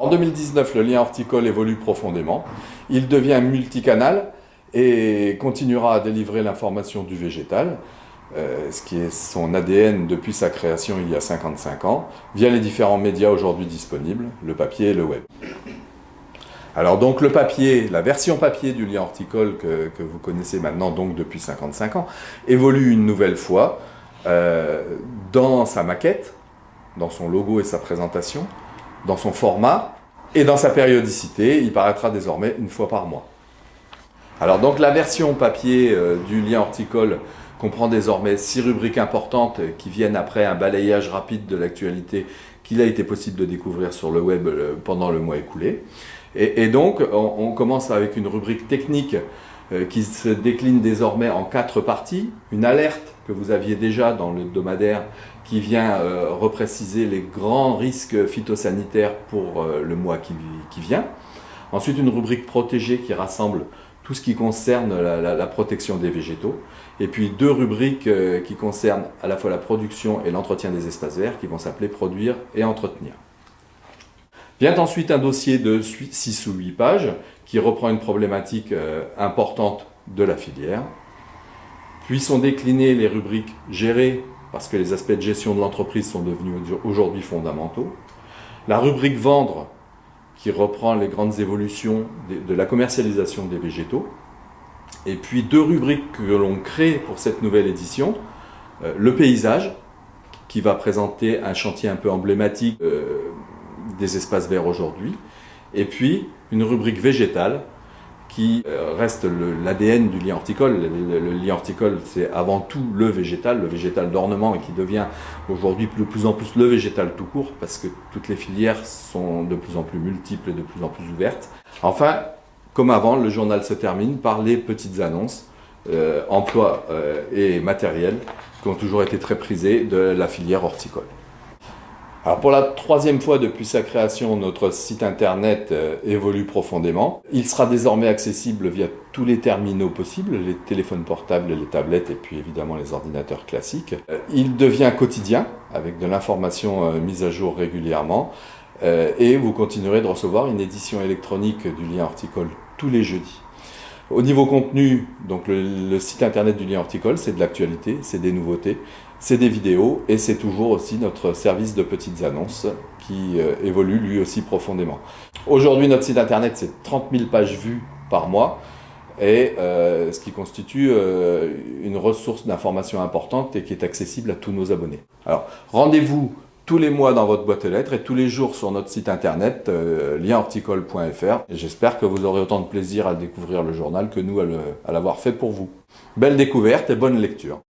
En 2019, le lien horticole évolue profondément. Il devient multicanal et continuera à délivrer l'information du végétal, ce qui est son ADN depuis sa création il y a 55 ans, via les différents médias aujourd'hui disponibles, le papier et le web. Alors donc le papier, la version papier du lien horticole que vous connaissez maintenant donc depuis 55 ans, évolue une nouvelle fois dans sa maquette, dans son logo et sa présentation, dans son format et dans sa périodicité. Il paraîtra désormais une fois par mois. Alors donc la version papier du lien horticole comprend désormais 6 rubriques importantes qui viennent après un balayage rapide de l'actualité qu'il a été possible de découvrir sur le web pendant le mois écoulé. Et donc on commence avec une rubrique technique qui se décline désormais en 4 parties. Une alerte que vous aviez déjà dans le hebdomadaire qui vient repréciser les grands risques phytosanitaires pour le mois qui vient. Ensuite une rubrique protégée qui rassemble tout ce qui concerne la protection des végétaux. Et puis 2 rubriques qui concernent à la fois la production et l'entretien des espaces verts qui vont s'appeler produire et entretenir. Vient ensuite un dossier de 6 ou 8 pages qui reprend une problématique importante de la filière. Puis sont déclinées les rubriques gérer, parce que les aspects de gestion de l'entreprise sont devenus aujourd'hui fondamentaux. La rubrique vendre, qui reprend les grandes évolutions de la commercialisation des végétaux. Et puis 2 rubriques que l'on crée pour cette nouvelle édition. Le paysage, qui va présenter un chantier un peu emblématique des espaces verts aujourd'hui. Et puis une rubrique végétale, qui reste l'ADN du lien horticole. Le lien horticole, c'est avant tout le végétal d'ornement, et qui devient aujourd'hui de plus en plus le végétal tout court, parce que toutes les filières sont de plus en plus multiples et de plus en plus ouvertes. Enfin, comme avant, le journal se termine par les petites annonces, emploi et matériel, qui ont toujours été très prisés de la filière horticole. Alors pour la 3e fois depuis sa création, notre site internet évolue profondément. Il sera désormais accessible via tous les terminaux possibles, les téléphones portables, les tablettes et puis évidemment les ordinateurs classiques. Il devient quotidien avec de l'information mise à jour régulièrement et vous continuerez de recevoir une édition électronique du lien horticole tous les jeudis. Au niveau contenu, donc le site internet du lien horticole, c'est de l'actualité, c'est des nouveautés, c'est des vidéos et c'est toujours aussi notre service de petites annonces qui évolue lui aussi profondément. Aujourd'hui, notre site internet, c'est 30 000 pages vues par mois et ce qui constitue une ressource d'information importante et qui est accessible à tous nos abonnés. Alors, rendez-vous tous les mois dans votre boîte aux lettres et tous les jours sur notre site internet lienhorticole.fr. Et j'espère que vous aurez autant de plaisir à découvrir le journal que nous à l'avoir fait pour vous. Belle découverte et bonne lecture.